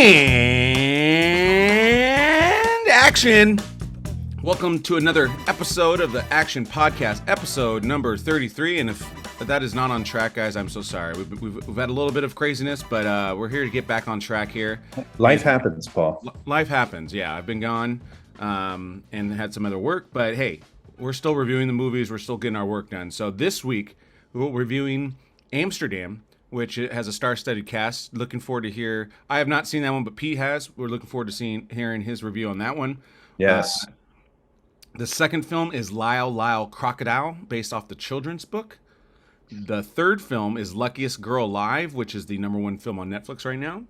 And action! Welcome to another episode of the Action Podcast, episode number 33. And if that is not on track, guys, I'm so sorry. We've had a little bit of craziness, but we're here to get back on track here. Life happens, Paul. Life happens, yeah. I've been gone and had some other work, but hey, we're still reviewing the movies. We're still getting our work done. So this week, we're reviewing Amsterdam, which has a star-studded cast. Looking forward to hear. I have not seen that one, but Pete has. We're looking forward to hearing his review on that one. Yes. The second film is Lyle Crocodile, based off the children's book. The third film is Luckiest Girl Alive, which is the #1 film on Netflix right now.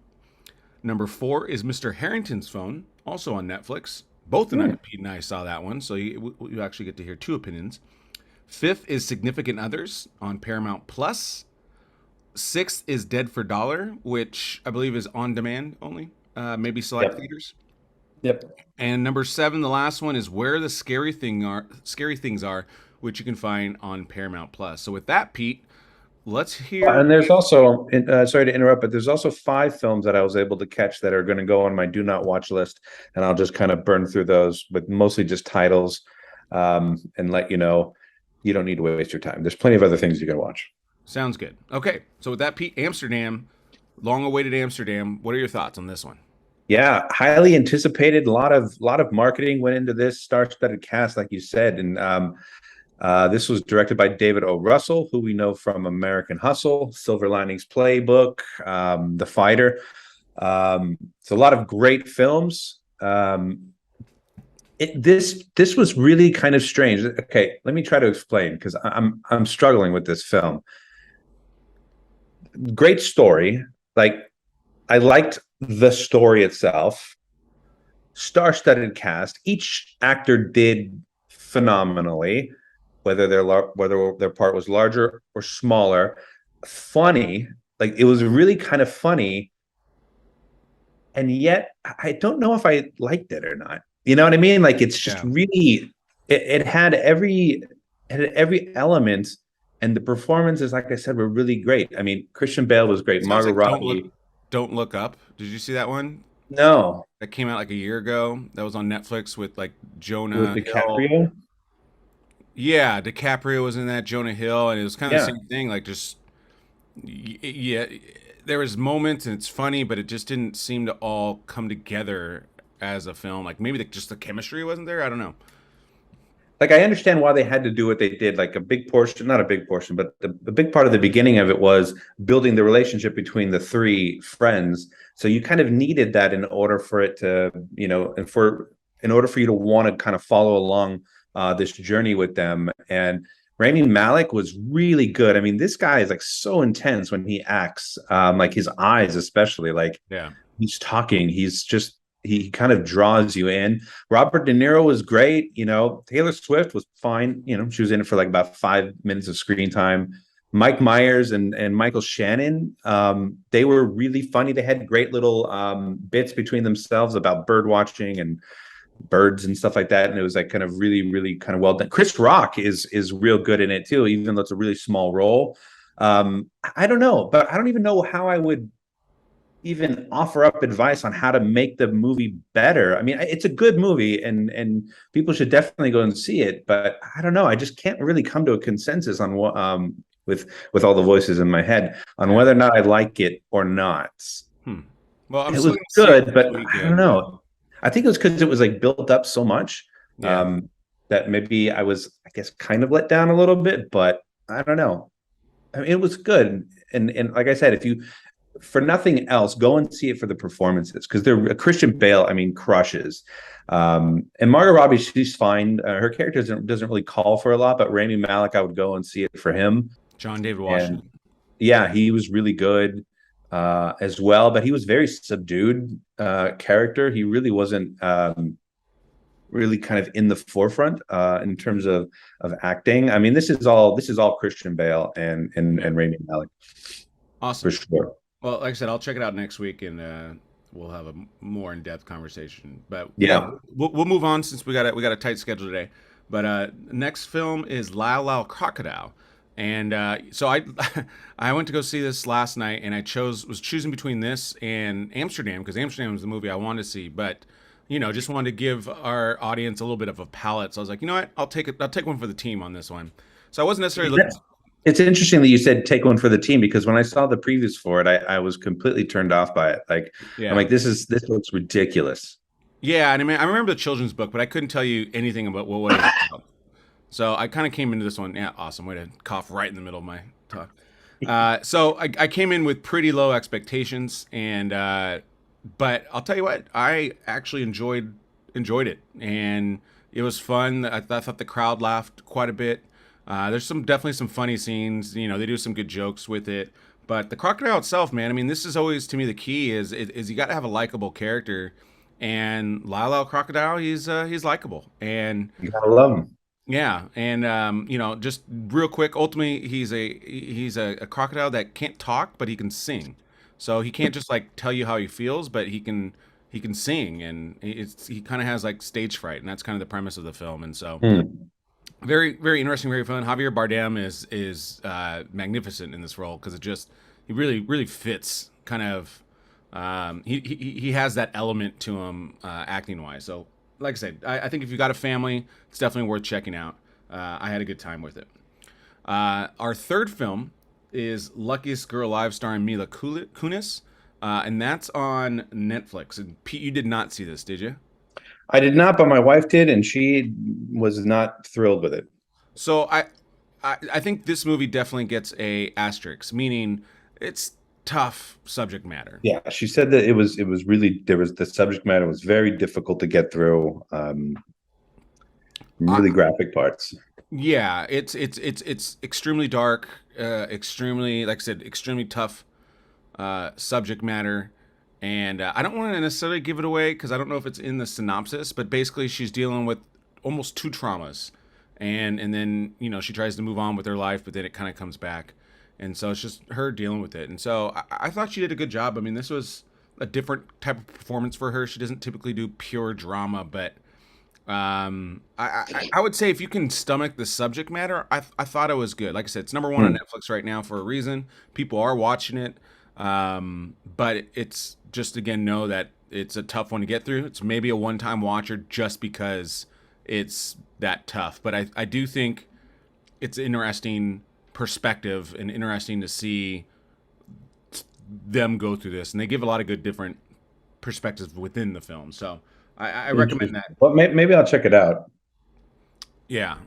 Number 4 is Mr. Harrington's Phone, also on Netflix. Both Pete and I saw that one, so you actually get to hear two opinions. 5th is Significant Others on Paramount Plus. 6th is Dead for Dollar, which I believe is on demand only, maybe select theaters. Yep. And number 7, the last one, is Where the Scary Things Are, which you can find on Paramount Plus. So with that, Pete, let's hear. And there's also, sorry to interrupt, but there's also 5 films that I was able to catch that are going to go on my do not watch list, and I'll just kind of burn through those, but mostly just titles, and let you know you don't need to waste your time. There's plenty of other things you can watch. Sounds good. Okay, so with that, Pete, Amsterdam, long-awaited Amsterdam. What are your thoughts on this one? Yeah, highly anticipated. A lot of marketing went into this star-studded cast, like you said, and this was directed by David O. Russell, who we know from American Hustle, Silver Linings Playbook, The Fighter. So a lot of great films. This was really kind of strange. Okay, let me try to explain, because I'm struggling with this film. Great story. Like, I liked the story itself. Star-studded cast. Each actor did phenomenally, whether their part was larger or smaller. Funny, like, it was really kind of funny, and yet I don't know if I liked it or not. You know what I mean? Like, it's just really, it had every element, and the performances, like I said, were really great. I mean, Christian Bale was great. Margot Robbie. Don't Look Up. Did you see that one? No. That came out like a year ago. That was on Netflix with like Jonah With DiCaprio? Hill. Yeah, DiCaprio was in that, Jonah Hill, and it was kind of the same thing. Like, just, yeah, there was moments and it's funny, but it just didn't seem to all come together as a film. Like, maybe just the chemistry wasn't there. I don't know. Like, I understand why they had to do what they did. Like, not a big portion, but the big part of the beginning of it was building the relationship between the 3 friends. So you kind of needed that in order for it to, in order for you to want to kind of follow along this journey with them. And Rami Malek was really good. I mean, this guy is like so intense when he acts, like his eyes, especially, like he's talking, he kind of draws you in. Robert De Niro was great. Taylor Swift was fine. She was in it for like about 5 minutes of screen time. Mike Myers and Michael Shannon, they were really funny. They had great little bits between themselves about bird watching and birds and stuff like that. And it was like kind of really, really kind of well done. Chris Rock is real good in it too, even though it's a really small role. I don't know, but I don't even know how I would even offer up advice on how to make the movie better. I mean, it's a good movie, and people should definitely go and see it, but I don't know. I just can't really come to a consensus on what, with all the voices in my head, on whether or not I like it or not. Well, it was good, but I don't know. I think it was because it was like built up so much that maybe I was, I guess, kind of let down a little bit, but I don't know. I mean, it was good. And like I said, if you, for nothing else, go and see it for the performances, because they're Christian Bale, I mean, crushes. And Margot Robbie, she's fine. Her character doesn't really call for a lot, but Rami Malek, I would go and see it for him. John David Washington. Yeah, he was really good as well, but he was very subdued character. He really wasn't really kind of in the forefront in terms of acting. I mean, this is all Christian Bale and Rami Malek. Awesome. For sure. Well, like I said, I'll check it out next week, and we'll have a more in-depth conversation. But we'll move on, since we got a tight schedule today. But next film is Lyle Crocodile. And so I I went to go see this last night, and I was choosing between this and Amsterdam because Amsterdam was the movie I wanted to see, but just wanted to give our audience a little bit of a palette. So I was like, you know what, I'll take it. I'll take one for the team on this one. So I wasn't necessarily looking. It's interesting that you said take one for the team because when I saw the previews for it, I was completely turned off by it. Like I'm Yeah, like, this looks ridiculous. yeah, and I remember the children's book, but I couldn't tell you anything about what it was about. So I kind of came into this one. Yeah, awesome. Way to cough right in the middle of my talk. So I came in with pretty low expectations, and but I'll tell you what, I actually enjoyed it, and it was fun. I thought the crowd laughed quite a bit. There's definitely some funny scenes. They do some good jokes with it. But the crocodile itself, man. I mean, this is always to me the key is you got to have a likable character, and Lyle Crocodile, he's likable, and You gotta love him. yeah, and just real quick, ultimately he's a crocodile that can't talk, but he can sing. So he can't just like tell you how he feels, but he can sing, and he kind of has like stage fright, and that's kind of the premise of the film. And so Hmm. very very interesting, very fun. Javier Bardem is magnificent in this role because he really fits kind of he has that element to him acting wise. So like I said, I think if you got a family, it's definitely worth checking out. I had a good time with it. Our third film is Luckiest Girl Alive, starring Mila Kunis, and that's on Netflix. And Pete, you did not see this, did you? I did not, but my wife did, and she was not thrilled with it. So I think this movie definitely gets a asterisk, meaning it's tough subject matter. Yeah, she said that it was really the subject matter was very difficult to get through. I, Really graphic parts. yeah, it's extremely dark, extremely, like I said, extremely tough subject matter. And I don't want to necessarily give it away because I don't know if it's in the synopsis, but basically she's dealing with almost two traumas, and then she tries to move on with her life, but then it kind of comes back, and so it's just her dealing with it. And so I thought she did a good job. I mean, this was a different type of performance for her. She doesn't typically do pure drama, but I would say if you can stomach the subject matter, I thought it was good. Like I said, it's number one on Hmm. Netflix right now for a reason. People are watching it, but it's just again know that it's a tough one to get through. It's maybe a one-time watcher just because it's that tough. But I do think it's interesting perspective and interesting to see them go through this, and they give a lot of good different perspectives within the film. So I recommend Interesting. that. Well, maybe I'll check it out. Yeah,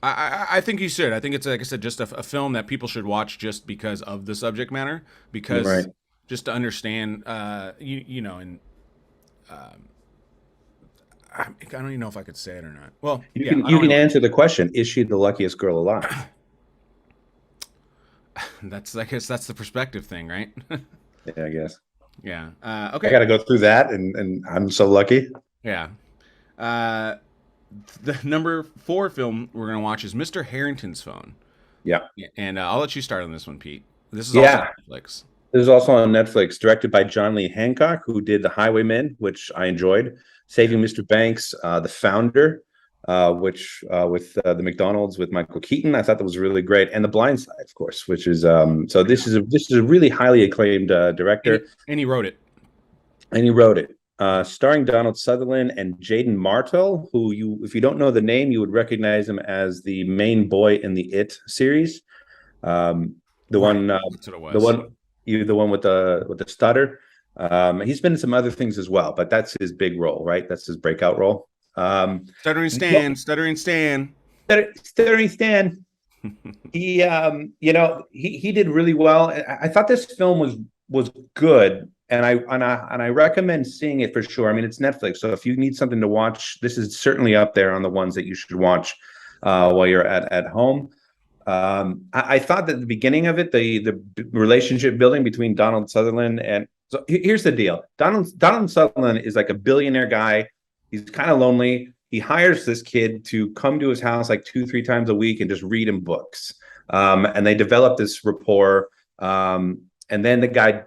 I think you should. I think it's like I said, just a film that people should watch just because of the subject matter, Right. because just to understand, and I don't even know if I could say it or not. Well, You yeah, can I you don't can know. answer the question, is she the luckiest girl alive? That's I guess that's the perspective thing, right? Yeah, I guess. Yeah. I Okay. got to go through that, and I'm so lucky. Yeah. Uh, the number four film we're gonna watch is Mr. Harrington's Phone. Yeah. Yeah, and I'll let you start on this one, Pete. This is also Yeah. on Netflix. This is also on Netflix, directed by John Lee Hancock, who did The Highwaymen, which I enjoyed. Yeah. Saving Mr. Banks, The Founder, which with the McDonald's with Michael Keaton. I thought that was really great, and The Blind Side, of course, which is so Yeah. this is a really highly acclaimed And director, and he wrote it. and he wrote it. Starring Donald Sutherland and Jaden Martell, who if you don't know the name, you would recognize him as the main boy in the It series. Um, the Right. one, That's what it the was. one, the one with the stutter. He's been in some other things as well, but that's his big role, right? That's his breakout role. Stuttering Well, Stan. Stuttering Stan. Stuttering Stan, he did really well. I thought this film was good, and I recommend seeing it for sure. I mean, it's Netflix, so if you need something to watch, this is certainly up there on the ones that you should watch while you're at home. I thought that the beginning of it, the relationship building between Donald Sutherland and so here's the deal. Donald Sutherland is like a billionaire guy. He's kind of lonely. He hires this kid to come to his house like 2, 3 times a week and just read him books. And they develop this rapport. And then the guy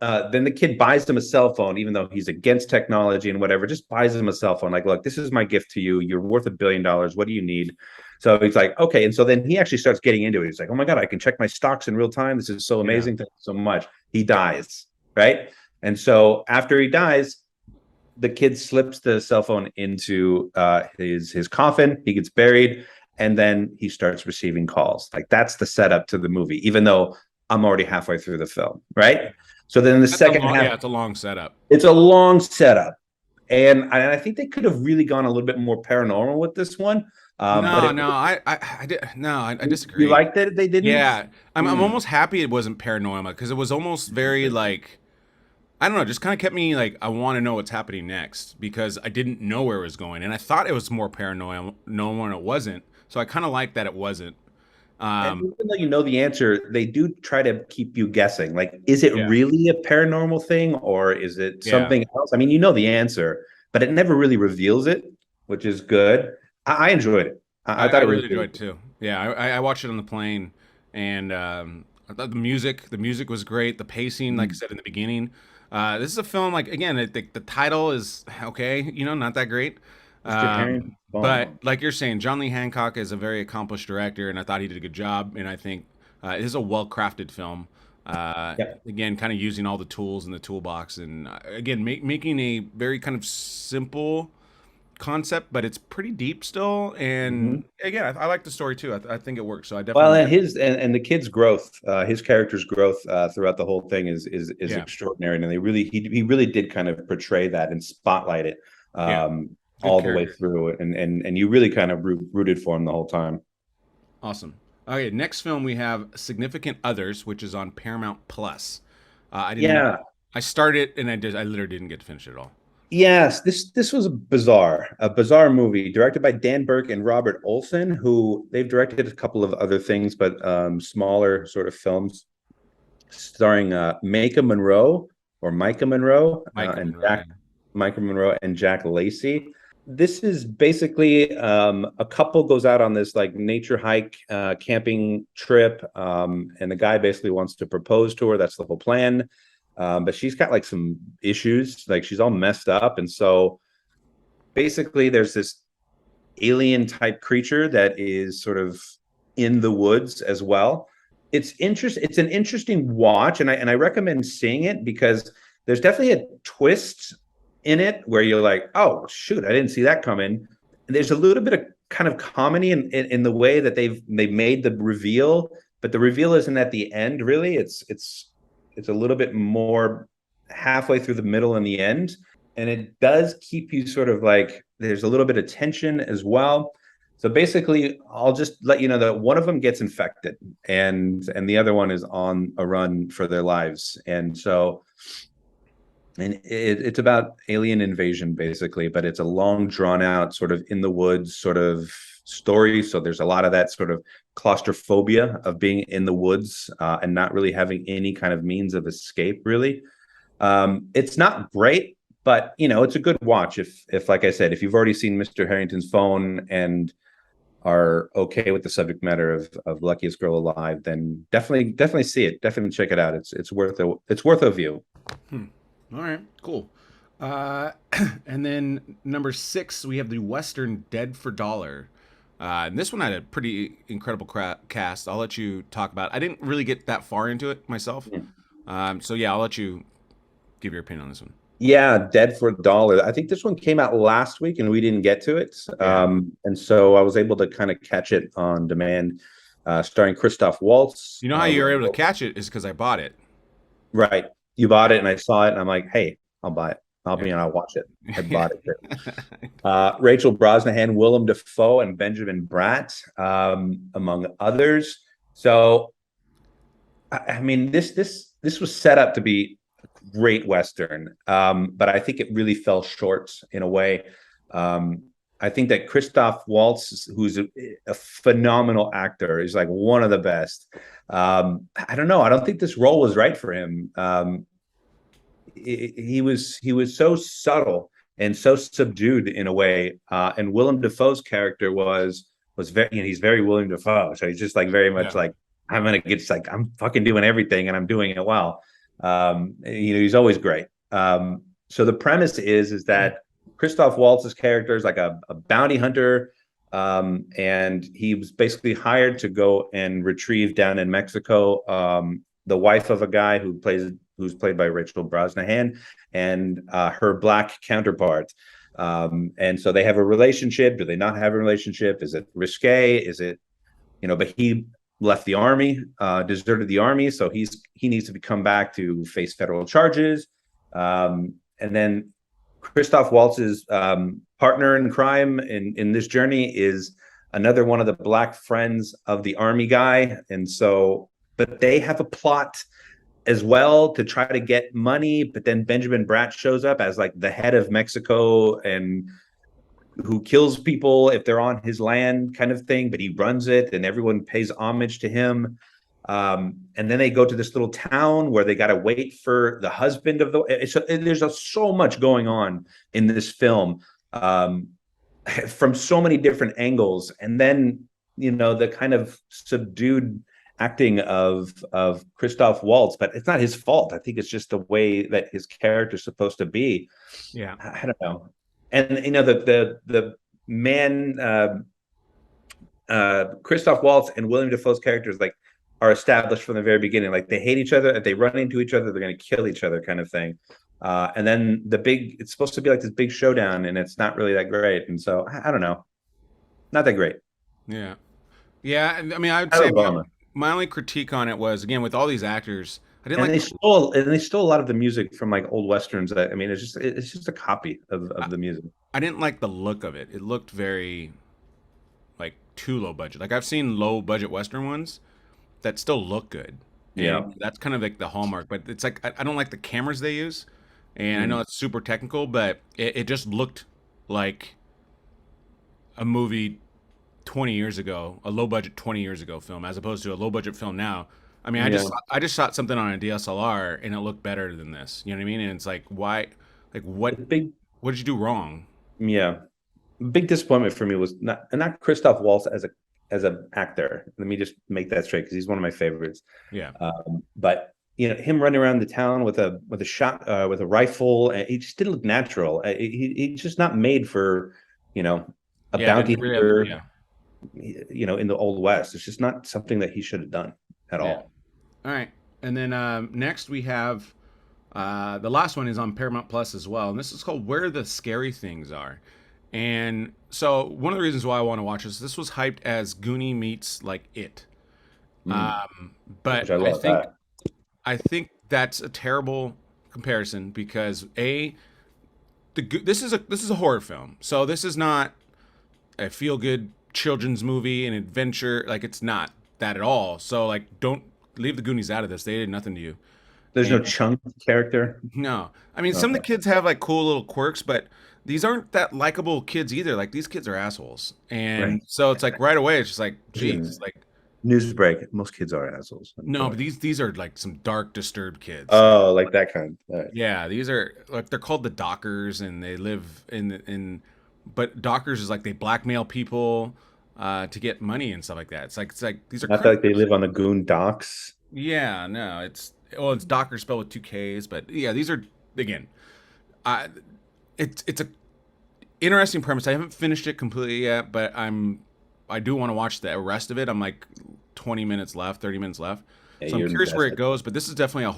then the kid buys him a cell phone, even though he's against technology and whatever, just buys him a cell phone. Like, look, this is my gift to you. You're worth $1 billion. What do you need? So he's like, okay. And so then he actually starts getting into it. He's like, oh my God, I can check my stocks in real time. This is so Yeah. amazing. Thank you so much. He dies. Right. And so after he dies, the kid slips the cell phone into his coffin. He gets buried, and then he starts receiving calls. Like that's the setup to the movie, even though I'm already halfway through the film, right? So then the That's a second long, half, yeah, it's a long setup. it's a long setup, and I think they could have really gone a little bit more paranormal with this one. But No, no, I did no, I you disagree. liked it? They didn't. Yeah, I'm Mm. almost happy it wasn't paranormal because it was almost very like I don't know, just kind of kept me like I want to know what's happening next because I didn't know where it was going and I thought it was more paranormal, no when it wasn't. So I kind of like that it wasn't. And Um, even though you know the answer, they do try to keep you guessing. Like, is it yeah, really a paranormal thing or is it yeah, something else? I mean, you know the answer, but it never really reveals it, which is good. I enjoyed it. I I thought it was really really enjoyed it good. too. Yeah, I watched it on the plane and I thought the music was great. The pacing, like I Mm. said in the beginning, this is a film like again, the title is okay, you know, not that great. Mr. Harrington. But Boom. like you're saying, John Lee Hancock is a very accomplished director, and I thought he did a good job. And I think it is a well-crafted film. Yeah. Again, kind of using all the tools in the toolbox, and again, making a very kind of simple concept, but it's pretty deep still. And Mhm. again, I like the story too. I think it works. So I Well, definitely, and and the kid's growth, his character's growth throughout the whole thing is yeah, extraordinary, and they really he really did kind of portray that and spotlight it yeah, good all the way character. through it, and you really kind of rooted for him the whole time. Awesome. Okay, next film we have Significant Others, which is on Paramount Plus. I didn't. Yeah. I started and I literally didn't get to finish it at all. Yes, this was a bizarre movie directed by Dan Burke and Robert Olson, who they've directed a couple of other things, but smaller sort of films, starring Micah Monroe Michael and Monroe. Yeah. Micah Monroe and Jack Lacey. This is basically a couple goes out on this like nature hike, camping trip, and the guy basically wants to propose to her. That's the whole plan. But she's got like some issues, like she's all messed up, and so basically there's this alien type creature that is sort of in the woods as well. It's an interesting watch, and I recommend seeing it because there's definitely a twist in it where you're like, oh shoot, I didn't see that coming. There's a little bit of kind of comedy in the way that they've made the reveal, but the reveal isn't at the end really. It's a little bit more halfway through the middle and the end, and it does keep you sort of like there's a little bit of tension as well. So basically, I'll just let you know that one of them gets infected, and the other one is on a run for their lives, and so it's about alien invasion basically, but it's a long drawn out sort of in the woods sort of story. So there's a lot of that sort of claustrophobia of being in the woods and not really having any kind of means of escape really. It's not great, but you know, it's a good watch if like I said, if you've already seen Mr. Harrington's phone and are okay with the subject matter of Luckiest Girl Alive, then definitely see it. Definitely check it out. It's worth a view. Hmm. All right. Cool. Uh, and then number 6, we have the Western Dead for Dollar. And this one had a pretty incredible cast. I'll let you talk about it. I didn't really get that far into it myself. So yeah, I'll let you give your opinion on this one. Yeah, Dead for a Dollar. I think this one came out last week and we didn't get to it. Yeah. And so I was able to kind of catch it on demand, starring Christophe Waltz. You know how you were able to catch it is because I bought it. Right. You bought it and I saw it and I'm like, hey, I'll buy it. I'll be Yeah. and I'll watch it. I Yeah. bought it. Rachel Brosnahan, Willem Dafoe, and Benjamin Bratt, among others. So, I mean, this was set up to be a great Western, but I think it really fell short in a way. Um, I think that Christoph Waltz, who's a phenomenal actor, is like one of the best. I don't know. I don't think this role was right for him. He was so subtle and so subdued in a way. And Willem Dafoe's character was very, you know, he's very William Dafoe, so he's just like very much Yeah. like I'm gonna get like I'm fucking doing everything and I'm doing it well. He's always great. So the premise is that Christoph Waltz's character is like a bounty hunter, and he was basically hired to go and retrieve down in Mexico the wife of a guy who's played by Rachel Brosnahan, and her black counterpart. And so they have a relationship. Do they not have a relationship? Is it risque? Is it, but he left the army, deserted the army, so he needs to come back to face federal charges. And then Christoph Waltz's partner in crime in this journey is another one of the black friends of the army guy, and so, but they have a plot as well to try to get money. But then Benjamin Bratt shows up as like the head of Mexico, and who kills people if they're on his land, kind of thing. But he runs it, and everyone pays homage to him. And then they go to this little town where they got to wait for the husband of there's so much going on in this film, from so many different angles. And then, the kind of subdued acting of Christoph Waltz, but it's not his fault. I think it's just the way that his character's supposed to be. Yeah. I don't know. And, the man, Christoph Waltz and William Dafoe's characters, like, are established from the very beginning. Like, they hate each other. If they run into each other, they're going to kill each other, kind of thing. And then it's supposed to be like this big showdown, and it's not really that great. And so I don't know, not that great. Yeah. Yeah. I mean, I would say my only critique on it was, again, with all these actors, I didn't they stole a lot of the music from like old westerns. I mean, it's just a copy of the music. I didn't like the look of it. It looked very like too low budget. Like, I've seen low budget western ones that still look good. Yeah, that's kind of like the hallmark. But it's like I don't like the cameras they use, and I know it's super technical, but it just looked like a movie 20 years ago, a low budget 20 years ago film, as opposed to a low budget film now. I mean, I just shot something on a DSLR and it looked better than this. You know what I mean? And it's like, why? Like, what did you do wrong? Yeah, big disappointment for me was not Christoph Waltz as an actor. Let me just make that straight, because he's one of my favorites. Yeah. But him running around the town with a shot, with a rifle, he just didn't look natural. He's just not made for a bounty hunter. Yeah. In the Old West, it's just not something that he should have done at all. All right, and then next we have the last one is on Paramount Plus as well, and this is called Where the Scary Things Are. And so one of the reasons why I want to watch this was hyped as Goonie meets like It. But I think that's a terrible comparison, because this is a horror film. So this is not a feel good children's movie, an adventure. Like, it's not that at all. So, like, don't leave the Goonies out of this. They did nothing to you. There's no Chunk character. No. I mean, some of the kids have like cool little quirks, but these aren't that likable kids either. Like, these kids are assholes. And so it's like right away, it's just like, geez, like, news break. Most kids are assholes. No, but these are like some dark, disturbed kids. Oh, like that kind. Right. Yeah, these are like, they're called the Dockers, and they live but Dockers is like they blackmail people to get money and stuff like that. It's like these are not like they live on the Goon Docks. Yeah, no, it's Dockers spelled with 2 K's, but yeah, these are, again, it's a interesting premise. I haven't finished it completely yet, but I do want to watch the rest of it. I'm like 30 minutes left. So I'm curious where it goes, but this is definitely a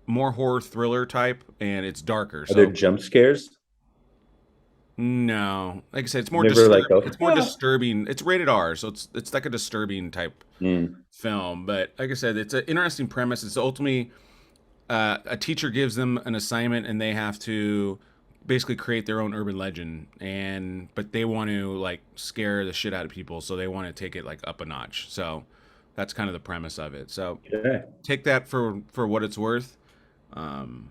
more horror thriller type, and it's darker. Are there jump scares? No, like I said, it's more disturbing. It's more disturbing. It's rated R, so it's like a disturbing type film. But like I said, it's an interesting premise. It's ultimately a teacher gives them an assignment, and they have to basically create their own urban legend. But they want to like scare the shit out of people, so they want to take it like up a notch. So that's kind of the premise of it. So take that for what it's worth. And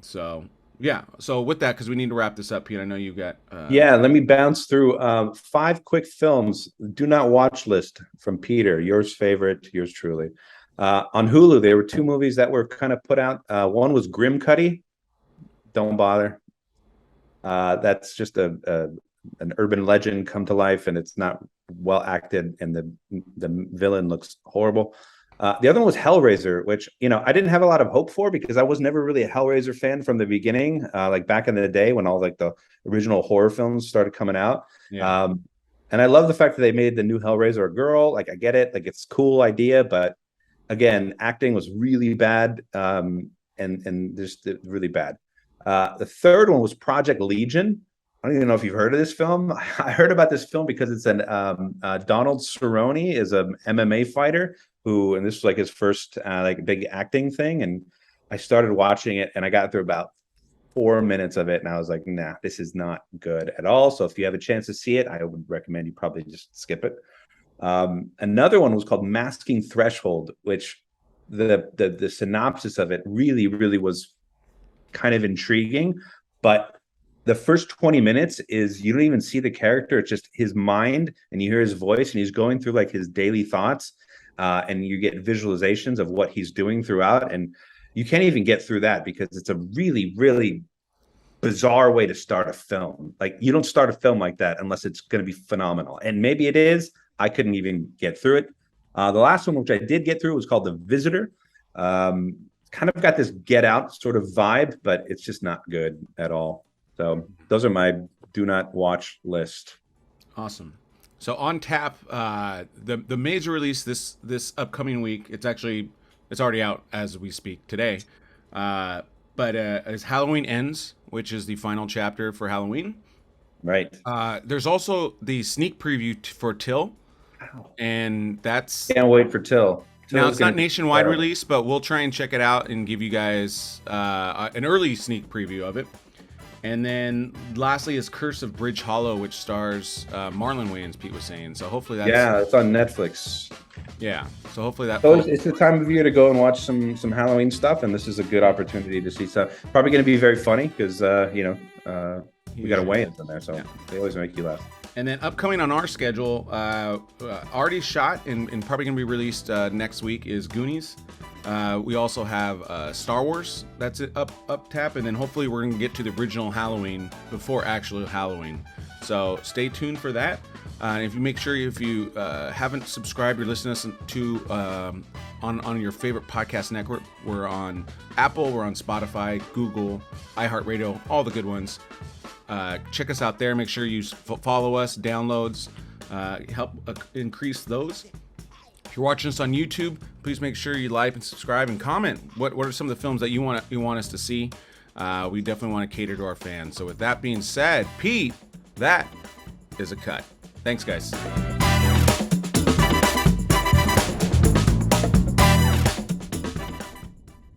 so. Yeah. So with that, because we need to wrap this up, Pete, I know you got. Let me bounce through 5 quick films. Do not watch list from Peter, yours favorite, yours truly. On Hulu, there were 2 movies that were kind of put out. One was Grim Cuddy. Don't bother. That's just an urban legend come to life, and it's not well acted, and the villain looks horrible. The other one was Hellraiser, which, I didn't have a lot of hope for because I was never really a Hellraiser fan from the beginning, like back in the day when all like the original horror films started coming out. Yeah. And I love the fact that they made the new Hellraiser a girl. Like, I get it, like it's a cool idea, but again, acting was really bad, and just really bad. The third one was Project Legion. I don't even know if you've heard of this film. I heard about this film because it's an Donald Cerrone is a MMA fighter and this was like his first like big acting thing. And I started watching it and I got through about 4 minutes of it and I was like, nah, this is not good at all. So if you have a chance to see it, I would recommend you probably just skip it. Another one was called Masking Threshold, which the synopsis of it really, really was kind of intriguing, but the first 20 minutes is you don't even see the character. It's just his mind and you hear his voice and he's going through like his daily thoughts, and you get visualizations of what he's doing throughout. And you can't even get through that because it's a really, really bizarre way to start a film. Like, you don't start a film like that unless it's going to be phenomenal. And maybe it is. I couldn't even get through it. The last one, which I did get through, was called The Visitor. Kind of got this Get Out sort of vibe, but it's just not good at all. So those are my do not watch list. Awesome. So on tap, the major release this upcoming week. It's already out as we speak today. But as Halloween Ends, which is the final chapter for Halloween. Right. There's also the sneak preview for Till. Wow. And that's... Can't wait for Till. Now, it's not nationwide release, but we'll try and check it out and give you guys an early sneak preview of it. And then lastly is Curse of Bridge Hollow, which stars Marlon Wayans, Pete was saying. So hopefully that's... Yeah, it's on Netflix. Yeah, so hopefully that... So it's the time of year to go and watch some Halloween stuff, and this is a good opportunity to see some. Probably going to be very funny because, we got a Wayans in there, so they always make you laugh. And then upcoming on our schedule, already shot and probably going to be released next week is Goonies. We also have Star Wars that's up tap, and then hopefully we're going to get to the original Halloween before actual Halloween. So stay tuned for that. And if you haven't subscribed or listened to on your favorite podcast network, we're on Apple, we're on Spotify, Google, iHeartRadio, all the good ones. Check us out there. Make sure you follow us, downloads, help increase those. If you're watching us on YouTube, please make sure you like and subscribe and comment. What are some of the films that you want us to see? We definitely want to cater to our fans. So with that being said, Pete, that is a cut. Thanks, guys.